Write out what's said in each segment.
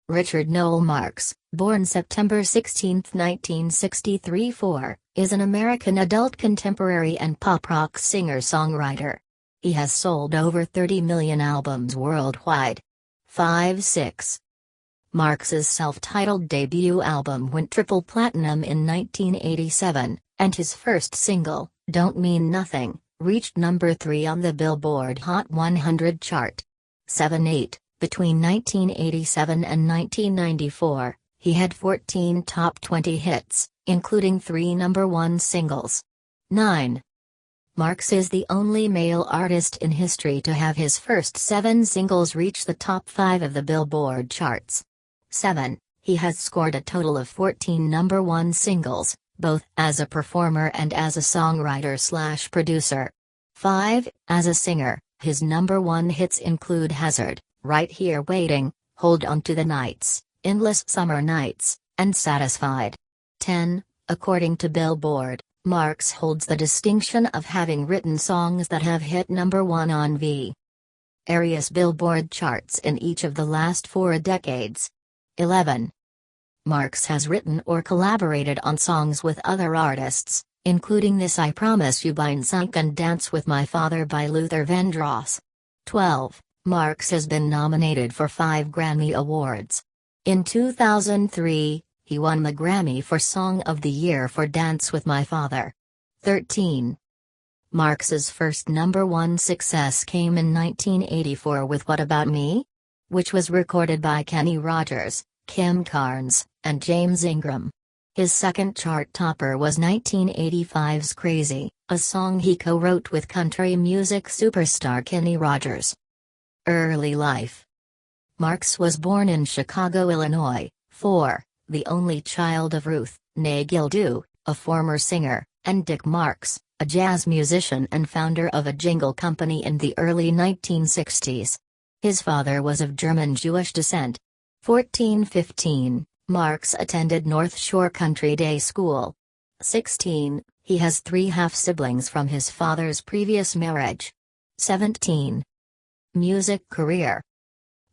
Richard Noel Marx, born September 16, 1963, is an American adult contemporary and pop rock singer-songwriter. He has sold over 30 million albums worldwide. 5-6. Marx's self-titled debut album went triple platinum in 1987, and his first single, Don't Mean Nothing, reached number 3 on the Billboard Hot 100 chart. 7-8. Between 1987 and 1994, he had 14 top 20 hits, including 3 number 1 singles. 9. Marx is the only male artist in history to have his first 7 singles reach the top 5 of the Billboard charts. 7. He has scored a total of 14 number 1 singles, both as a performer and as a songwriter/producer. 5. As a singer, his number 1 hits include Hazard, Right Here Waiting, Hold On to the Nights, Endless Summer Nights, and Satisfied. 10. According to Billboard, Marx holds the distinction of having written songs that have hit number 1 on various Billboard charts in each of the last 4 decades. 11. Marx has written or collaborated on songs with other artists, including This I Promise You by NSYNC and Dance with My Father by Luther Vandross. 12. Marx has been nominated for 5 Grammy Awards. In 2003, he won the Grammy for Song of the Year for Dance with My Father. 13. Marx's first number 1 success came in 1984 with What About Me?, which was recorded by Kenny Rogers, Kim Carnes, and James Ingram. His second chart topper was 1985's Crazy, a song he co-wrote with country music superstar Kenny Rogers. Early life. Marx was born in Chicago, Illinois, the only child of Ruth, née Gildu, a former singer, and Dick Marx, a jazz musician and founder of a jingle company in the early 1960s. His father was of German Jewish descent. 14-15, Marx attended North Shore Country Day School. 16, he has 3 half-siblings from his father's previous marriage. 17. Music career.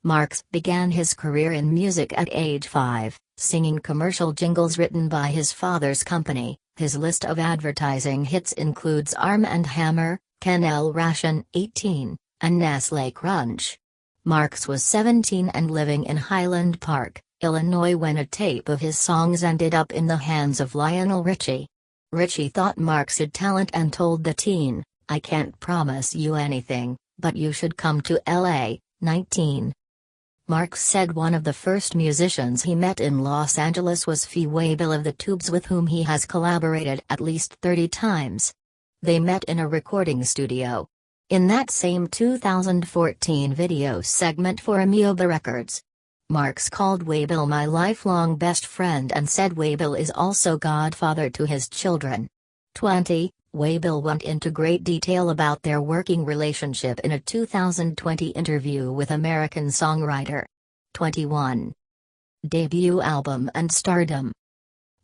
Marx began his career in music at age 5, singing commercial jingles written by his father's company. His list of advertising hits includes Arm & Hammer, Ken L. Ration, 18, and Nestle Crunch. Marx was 17 and living in Highland Park, Illinois when a tape of his songs ended up in the hands of Lionel Richie. Richie thought Marx had talent and told the teen, "I can't promise you anything, but you should come to LA." 19. Marx said one of the first musicians he met in Los Angeles was Fee Waybill of the Tubes, with whom he has collaborated at least 30 times. They met in a recording studio. In that same 2014 video segment for Amoeba Records, Marx called Waybill my lifelong best friend and said Waybill is also godfather to his children. 20. Waybill went into great detail about their working relationship in a 2020 interview with American songwriter. 21. Debut album and stardom.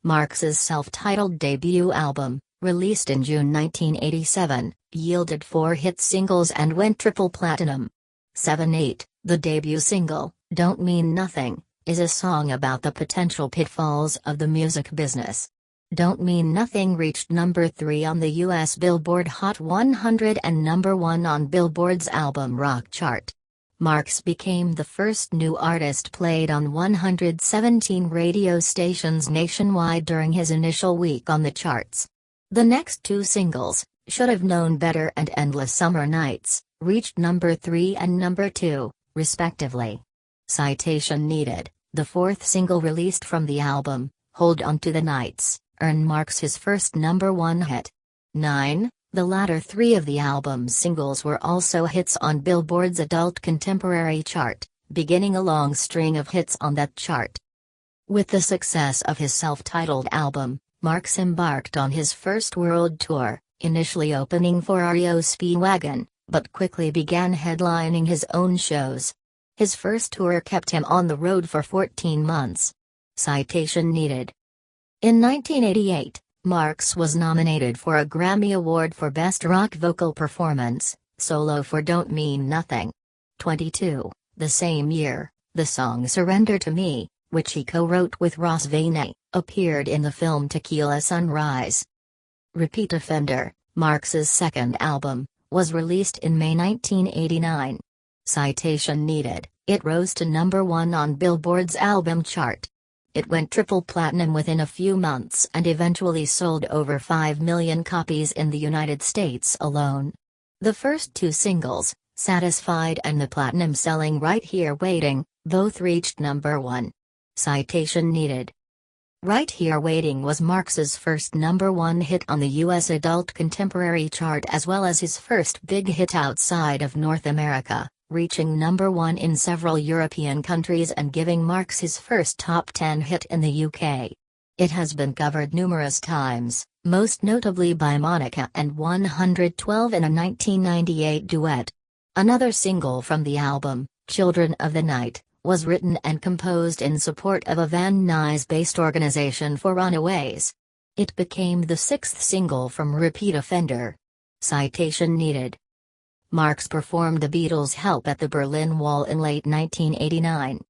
Marx's self-titled debut album, released in June 1987, yielded 4 hit singles and went triple platinum. 7-8, the debut single, Don't Mean Nothing, is a song about the potential pitfalls of the music business. Don't Mean Nothing reached number 3 on the U.S. Billboard Hot 100 and number 1 on Billboard's album rock chart. Marx became the first new artist played on 117 radio stations nationwide during his initial week on the charts. The next 2 singles, Should Have Known Better and Endless Summer Nights, reached number 3 and number 2, respectively. Citation needed. The 4th single released from the album, Hold On to the Nights, earned Marx his first number 1 hit. 9. The latter 3 of the album's singles were also hits on Billboard's Adult Contemporary chart, beginning a long string of hits on that chart. With the success of his self-titled album, Marx embarked on his first world tour, initially opening for REO Speedwagon, but quickly began headlining his own shows. His first tour kept him on the road for 14 months. Citation needed. In 1988, Marx was nominated for a Grammy Award for Best Rock Vocal Performance, solo for Don't Mean Nothing. 22. The same year, The song Surrender to Me, which he co-wrote with Ross Vaney, appeared in the film Tequila Sunrise. Repeat Offender, Marx's second album, was released in May 1989. Citation needed, it rose to number 1 on Billboard's album chart. It went triple platinum within a few months and eventually sold over 5 million copies in the United States alone. The first two singles, Satisfied and the platinum-selling Right Here Waiting, both reached number 1. Citation needed. Right Here Waiting was Marx's first number 1 hit on the U.S. adult contemporary chart as well as his first big hit outside of North America, reaching number 1 in several European countries and giving Marx his first top 10 hit in the UK. It has been covered numerous times, most notably by Monica and 112 in a 1998 duet. Another single from the album, Children of the Night, was written and composed in support of a Van Nuys-based organization for runaways. It became the 6th single from Repeat Offender. Citation needed. Marx performed the Beatles' Help at the Berlin Wall in late 1989.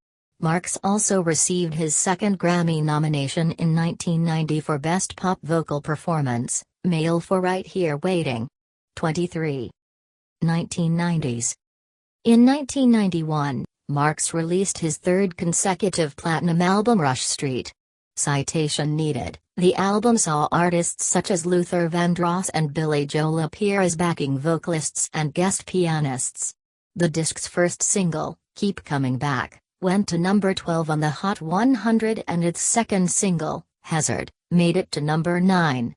Marx also received his second Grammy nomination in 1990 for Best Pop Vocal Performance, Male for Right Here Waiting. 23. 1990s. In 1991, Marx released his third consecutive platinum album Rush Street. Citation needed. The album saw artists such as Luther Vandross and Billy Joel appear as backing vocalists and guest pianists. The disc's first single, Keep Coming Back, went to number 12 on the Hot 100 and its second single, Hazard, made it to number 9.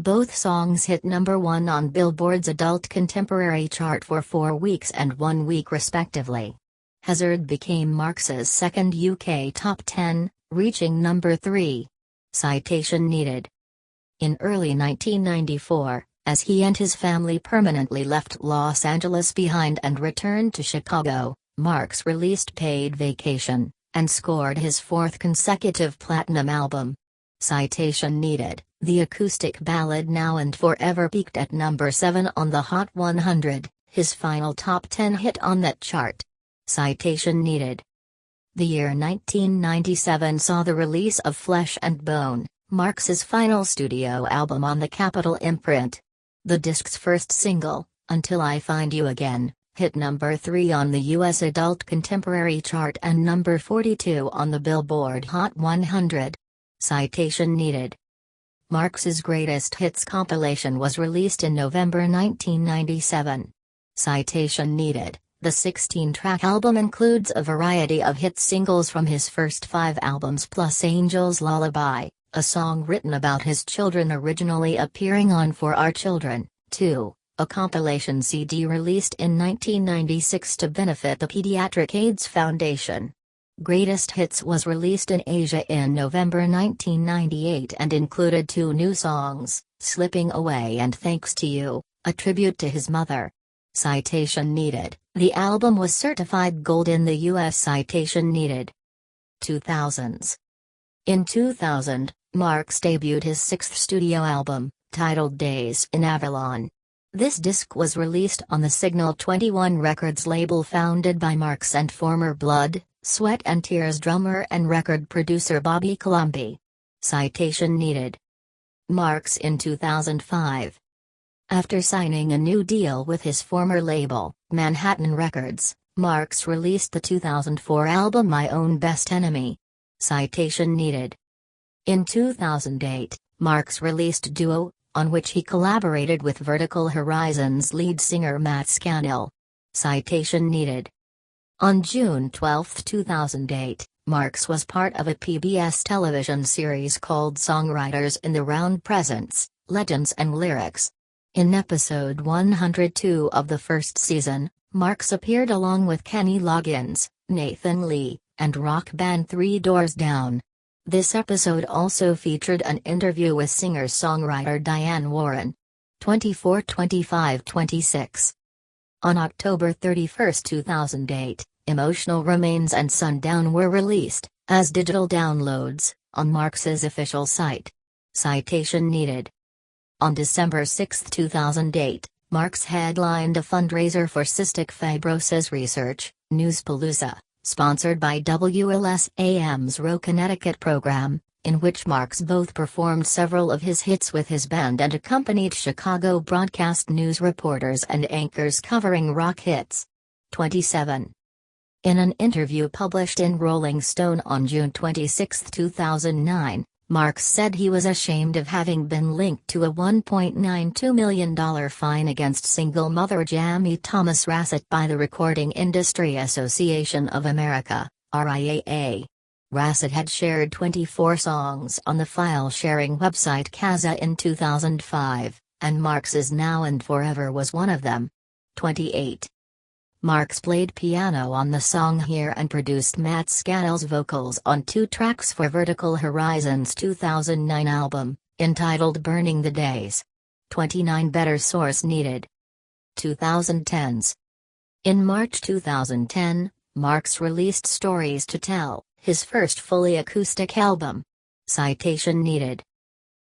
Both songs hit number 1 on Billboard's Adult Contemporary chart for 4 weeks and 1 week respectively. Hazard became Marx's second UK top 10, reaching number 3. Citation needed. In early 1994, as he and his family permanently left Los Angeles behind and returned to Chicago, Marx released Paid Vacation, and scored his 4th consecutive platinum album. Citation needed. The acoustic ballad Now and Forever peaked at number 7 on the Hot 100, his final top 10 hit on that chart. Citation needed. The year 1997 saw the release of Flesh and Bone, Marx's final studio album on the Capitol imprint. The disc's first single, Until I Find You Again, hit number 3 on the U.S. Adult Contemporary chart and number 42 on the Billboard Hot 100. Citation needed. Marx's Greatest Hits compilation was released in November 1997. Citation needed. The 16-track album includes a variety of hit singles from his first 5 albums plus Angel's Lullaby, a song written about his children originally appearing on For Our Children, 2, a compilation CD released in 1996 to benefit the Pediatric AIDS Foundation. Greatest Hits was released in Asia in November 1998 and included 2 new songs, Slipping Away and Thanks to You, a tribute to his mother. Citation needed. The album was certified gold in the U.S. Citation needed. 2000s. In 2000, Marx debuted his 6th studio album, titled Days in Avalon. This disc was released on the Signal 21 Records label founded by Marx and former Blood, Sweat and Tears drummer and record producer Bobby Colomby. Citation needed. Marx in 2005. After signing a new deal with his former label, Manhattan Records, Marx released the 2004 album My Own Best Enemy. Citation needed. In 2008, Marx released Duo, on which he collaborated with Vertical Horizon's lead singer Matt Scannell. Citation needed. On June 12, 2008, Marx was part of a PBS television series called Songwriters in the Round Presents, Legends and Lyrics. In episode 102 of the first season, Marx appeared along with Kenny Loggins, Nathan Lee, and rock band Three Doors Down. This episode also featured an interview with singer-songwriter Diane Warren. 24, 25, 26. On October 31, 2008, Emotional Remains and Sundown were released, as digital downloads, on Marx's official site. Citation needed. On December 6, 2008, Marx headlined a fundraiser for cystic fibrosis research, Newspalooza, sponsored by WLS-AM's Row Connecticut program, in which Marks both performed several of his hits with his band and accompanied Chicago broadcast news reporters and anchors covering rock hits. 27. In an interview published in Rolling Stone on June 26, 2009, Marks said he was ashamed of having been linked to a $1.92 million fine against single mother Jamie Thomas Rassett by the Recording Industry Association of America, RIAA. Rassett had shared 24 songs on the file-sharing website Kazaa in 2005, and Marks' Now and Forever was one of them. 28. Marks played piano on the song Here and produced Matt Scannell's vocals on 2 tracks for Vertical Horizon's 2009 album, entitled Burning the Days. 29. Better source needed. 2010s. In March 2010, Marks released Stories to Tell, his first fully acoustic album. Citation needed.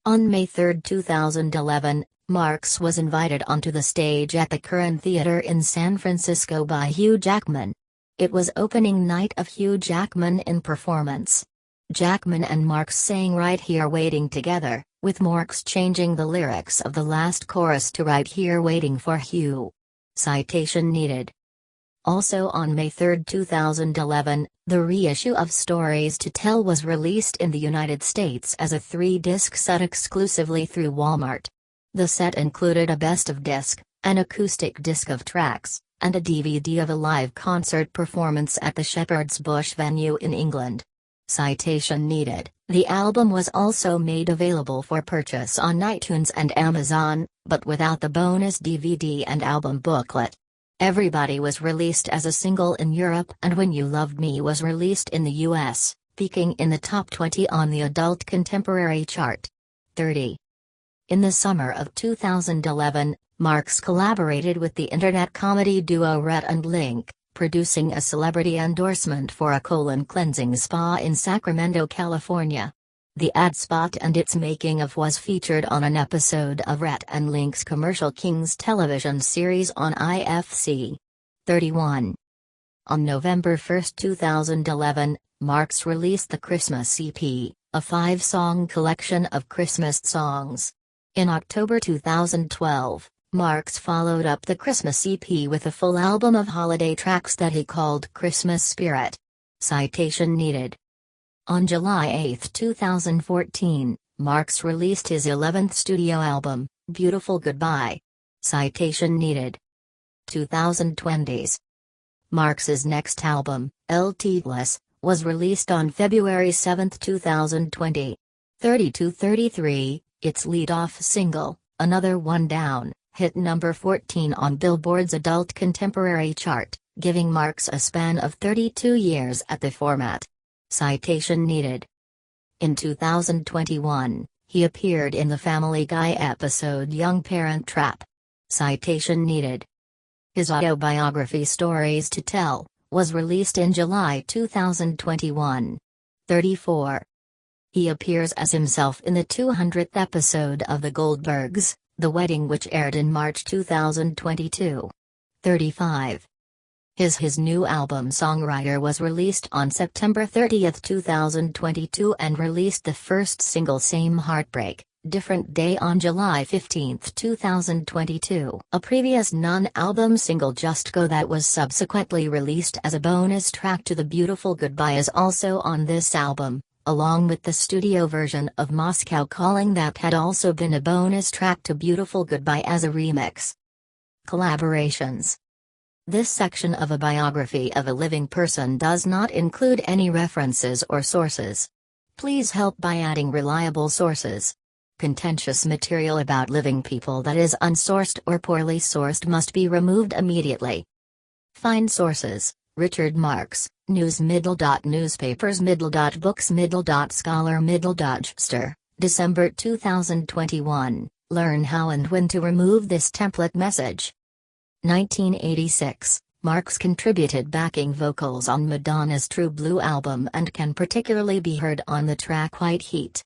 On May 3, 2011, Marks was invited onto the stage at the Curran Theater in San Francisco by Hugh Jackman. It was opening night of Hugh Jackman in performance. Jackman and Marks sang Right Here Waiting together, with Marks changing the lyrics of the last chorus to Right Here Waiting for Hugh. Citation needed. Also on May 3, 2011, the reissue of Stories to Tell was released in the United States as a 3-disc set exclusively through Walmart. The set included a best of disc, an acoustic disc of tracks, and a DVD of a live concert performance at the Shepherd's Bush venue in England. Citation needed. The album was also made available for purchase on iTunes and Amazon, but without the bonus DVD and album booklet. Everybody was released as a single in Europe, and When You Loved Me was released in the US, peaking in the top 20 on the adult contemporary chart. 30. In the summer of 2011, Marks collaborated with the internet comedy duo Rhett and Link, producing a celebrity endorsement for a colon cleansing spa in Sacramento, California. The ad spot and its making of was featured on an episode of Rhett and Link's Commercial Kings television series on IFC. 31. On November 1, 2011, Marks released the Christmas EP, a 5-song collection of Christmas songs. In October 2012, Marks followed up the Christmas EP with a full album of holiday tracks that he called Christmas Spirit. Citation needed. On July 8, 2014, Marks released his 11th studio album, Beautiful Goodbye. Citation needed. 2020s. Marks's next album, L-Teatless, was released on February 7, 2020. 3233. Its lead-off single, Another One Down, hit number 14 on Billboard's Adult Contemporary chart, giving Marks a span of 32 years at the format. Citation needed. In 2021, he appeared in the Family Guy episode Young Parent Trap. Citation needed. His autobiography Stories to Tell was released in July 2021. 34. He appears as himself in the 200th episode of The Goldbergs, The Wedding, which aired in March 2022. 35. His new album Songwriter was released on September 30, 2022 and released the first single Same Heartbreak, Different Day on July 15, 2022. A previous non-album single Just Go that was subsequently released as a bonus track to the Beautiful Goodbye is also on this album, along with the studio version of Moscow Calling that had also been a bonus track to Beautiful Goodbye as a remix. Collaborations. This section of a biography of a living person does not include any references or sources. Please help by adding reliable sources. Contentious material about living people that is unsourced or poorly sourced must be removed immediately. Find sources: Richard Marks, News Middle. Newspapers Middle. Books Middle. Scholar Middle. Jster, December 2021. Learn how and when to remove this template message. 1986, Marks contributed backing vocals on Madonna's True Blue album and can particularly be heard on the track White Heat.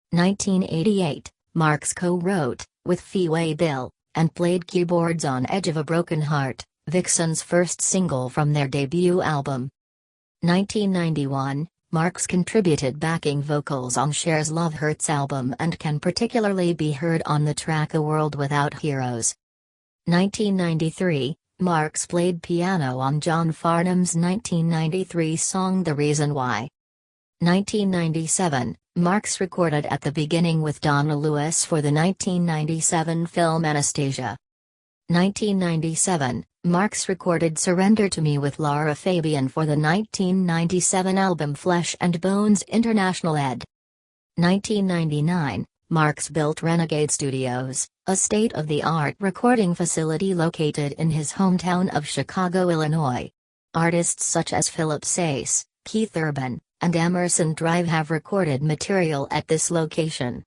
1988, Marks co-wrote, with Fee Bill, and played keyboards on Edge of a Broken Heart, Vixen's first single from their debut album. 1991, Marks contributed backing vocals on Cher's Love Hurts album and can particularly be heard on the track A World Without Heroes. 1993, Marks played piano on John Farnham's 1993 song The Reason Why. 1997, Marks recorded At the Beginning with Donna Lewis for the 1997 film Anastasia. 1997, Marks recorded Surrender to Me with Lara Fabian for the 1997 album Flesh and Bones International ed. 1999, Marks built Renegade Studios, a state-of-the-art recording facility located in his hometown of Chicago, Illinois. Artists such as Philip Sayce, Keith Urban, and Emerson Drive have recorded material at this location.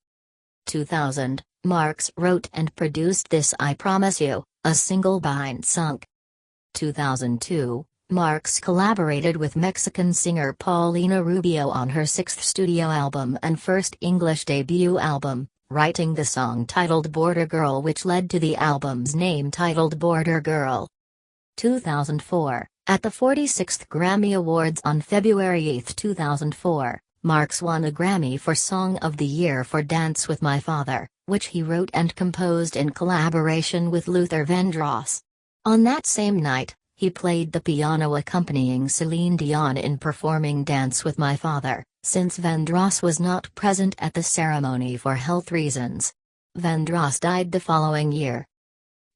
2000, Marks wrote and produced This I Promise You, a single by Sunk. 2002, Marks collaborated with Mexican singer Paulina Rubio on her sixth studio album and first English debut album, writing the song titled Border Girl, which led to the album's name titled Border Girl. 2004, at the 46th Grammy Awards on February 8, 2004, Marks won a Grammy for Song of the Year for Dance with My Father, which he wrote and composed in collaboration with Luther Vandross. On that same night, he played the piano accompanying Celine Dion in performing Dance with My Father, since Vandross was not present at the ceremony for health reasons. Vandross died the following year.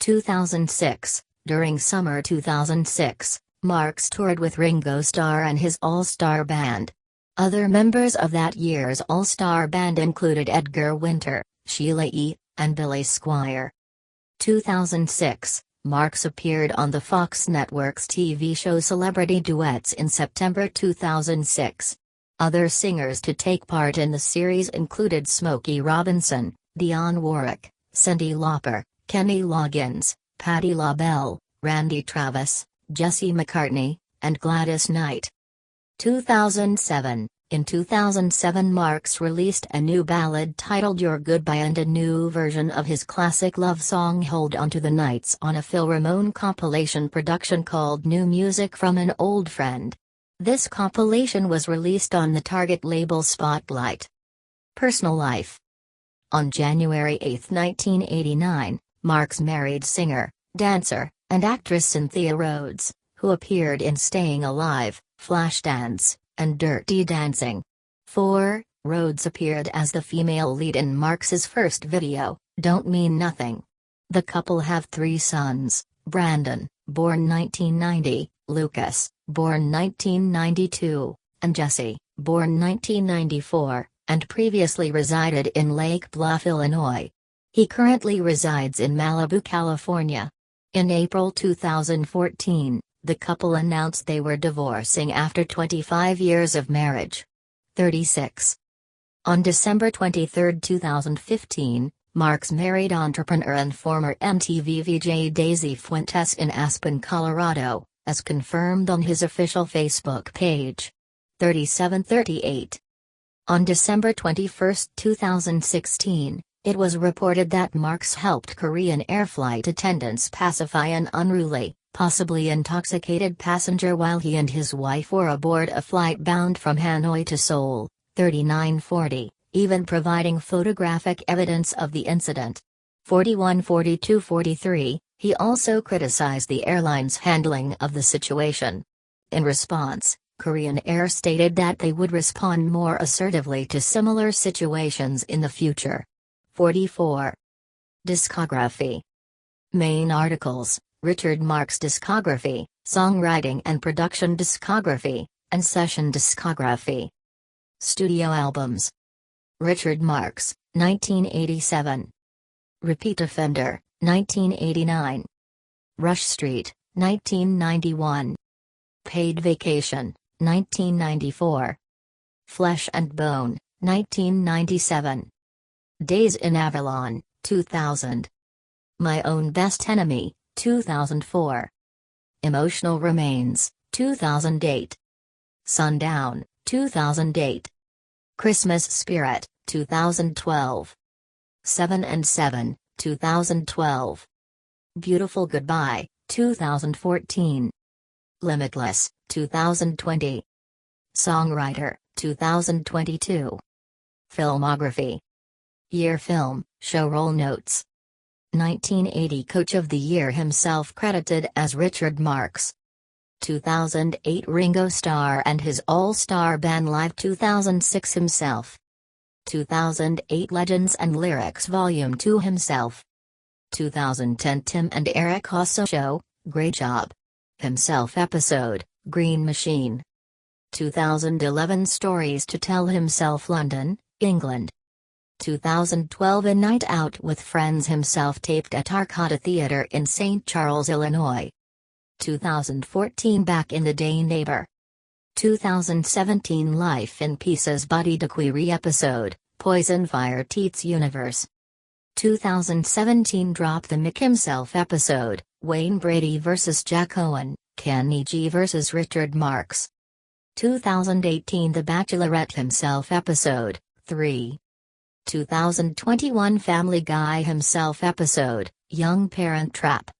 2006, during summer 2006, Marks toured with Ringo Starr and his all-star band. Other members of that year's all-star band included Edgar Winter, Sheila E., and Billy Squier. 2006, Marks appeared on the Fox Network's TV show Celebrity Duets in September 2006. Other singers to take part in the series included Smokey Robinson, Dionne Warwick, Cyndi Lauper, Kenny Loggins, Patti LaBelle, Randy Travis, Jesse McCartney, and Gladys Knight. 2007, in 2007 Marks released a new ballad titled Your Goodbye and a new version of his classic love song Hold On to the Nights on a Phil Ramone compilation production called New Music from an Old Friend. This compilation was released on the Target label Spotlight. Personal life. On January 8, 1989, Marks married singer, dancer, and actress Cynthia Rhodes, who appeared in Staying Alive, Flashdance, and Dirty Dancing. 4. Rhodes appeared as the female lead in Marks's first video, Don't Mean Nothing. The couple have 3 sons, Brandon, born 1990, Lucas, born 1992, and Jesse, born 1994, and previously resided in Lake Bluff, Illinois. He currently resides in Malibu, California. In April 2014, the couple announced they were divorcing after 25 years of marriage. 36. On December 23, 2015, Marks married entrepreneur and former MTV VJ Daisy Fuentes in Aspen, Colorado, as confirmed on his official Facebook page. 37-38. On December 21, 2016, it was reported that Marks helped Korean Air flight attendants pacify an unruly, possibly intoxicated passenger while he and his wife were aboard a flight bound from Hanoi to Seoul. 39-40, even providing photographic evidence of the incident. 41-42-43, he also criticized the airline's handling of the situation. In response, Korean Air stated that they would respond more assertively to similar situations in the future. 44. Discography. Main articles: Richard Marks discography, songwriting and production discography, and session discography. Studio albums. Richard Marks, 1987. Repeat Offender, 1989. Rush Street, 1991. Paid Vacation, 1994. Flesh and Bone, 1997. Days in Avalon, 2000. My Own Best Enemy, 2004. Emotional Remains, 2008. Sundown, 2008. Christmas Spirit, 2012. 7 and 7, 2012. Beautiful Goodbye, 2014. Limitless, 2020. Songwriter, 2022. Filmography. Year film, show roll notes. 1980 Coach of the Year, himself credited as Richard Marx. 2008 Ringo Starr and his all-star band live. 2006 himself. 2008 Legends and Lyrics Volume 2 himself. 2010 Tim and Eric Hosso Show, Great Job. Himself episode, Green Machine. 2011 Stories to Tell himself, London, England. 2012 A Night Out with Friends himself, taped at Arcada Theatre in St. Charles, Illinois. 2014 Back in the Day Neighbor. 2017 Life in Pieces Buddy DeQuery episode, Poison Fire Teats Universe. 2017 Drop the Mic himself episode, Wayne Brady vs. Jack Owen, Kenny G vs. Richard Marx. 2018 The Bachelorette himself episode, 3. 2021 Family Guy himself episode, Young Parent Trap.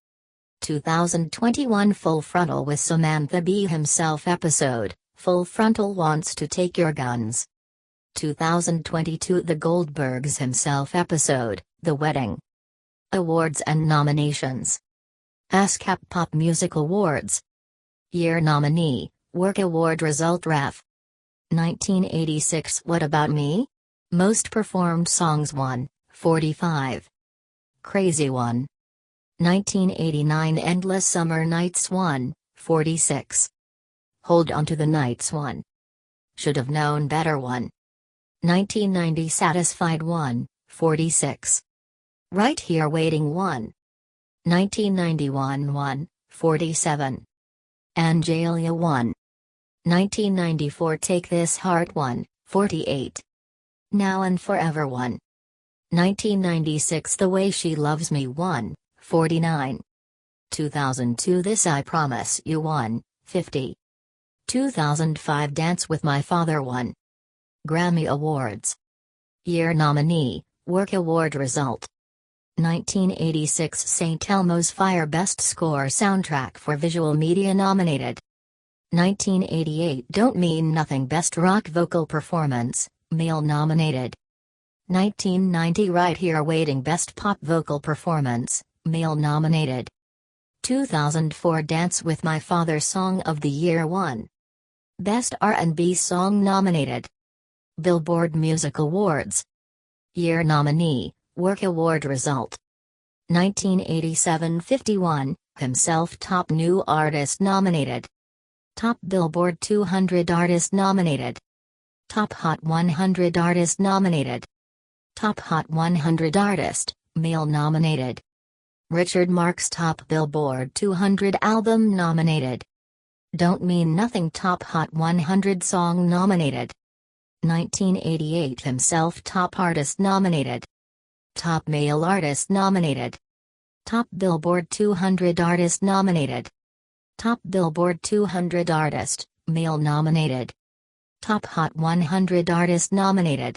2021 Full Frontal with Samantha Bee himself episode, Full Frontal Wants to Take Your Guns. 2022 The Goldbergs himself episode, The Wedding. Awards and nominations. ASCAP Pop Music Awards. Year nominee, Work Award Result Ref. 1986 What About Me? Most Performed Songs 1, 45. Crazy 1. 1989 Endless Summer Nights 1, 46. Hold On to the Nights 1. Should Have Known Better 1. 1990 Satisfied 1, 46. Right Here Waiting 1. 1991 1, 47. Angelia 1. 1994 Take This Heart 1, 48. Now and Forever 1. 1996 The Way She Loves Me 1, 49. 2002 This I Promise You 1, 50. 2005 Dance with My Father 1. Grammy Awards. Year nominee, Work Award Result. 1986 St. Elmo's Fire Best Score Soundtrack for Visual Media nominated. 1988 Don't Mean Nothing Best Rock Vocal Performance, male nominated. 1990 Right Here Waiting Best Pop Vocal Performance, male nominated. 2004 Dance with My Father Song of the Year 1. Best R&B Song nominated. Billboard Music Awards. Year nominee, Work Award Result. 1987 51, himself Top New Artist nominated. Top Billboard 200 Artist nominated. Top Hot 100 Artist nominated. Top Hot 100 Artist, male nominated. Richard Marx Top Billboard 200 Album nominated. Don't Mean Nothing Top Hot 100 Song nominated. 1988 himself Top Artist nominated. Top Male Artist nominated. Top Billboard 200 Artist nominated. Top Billboard 200 Artist, male nominated. Top Hot 100 Artist nominated.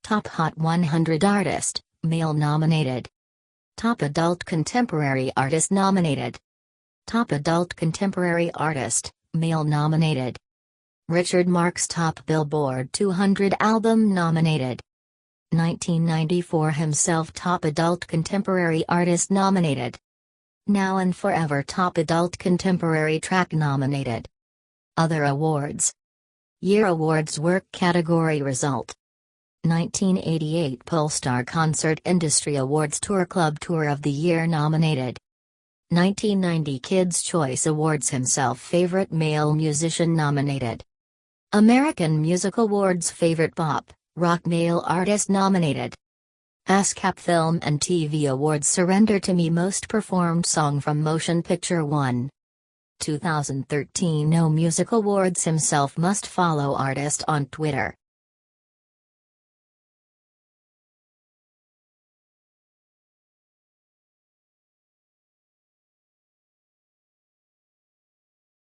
Top Hot 100 Artist, male nominated. Top Adult Contemporary Artist nominated. Top Adult Contemporary Artist, male nominated. Richard Marx Top Billboard 200 Album nominated. 1994 himself Top Adult Contemporary Artist nominated. Now and Forever Top Adult Contemporary Track nominated. Other awards. Year Awards Work Category Result. 1988 Polestar Concert Industry Awards Tour Club Tour of the Year nominated. 1990 Kids' Choice Awards himself Favorite Male Musician nominated. American Music Awards Favorite Pop, Rock Male Artist nominated. ASCAP Film and TV Awards Surrender to Me Most Performed Song from Motion Picture 1. 2013 No Music Awards himself Must Follow Artist on Twitter.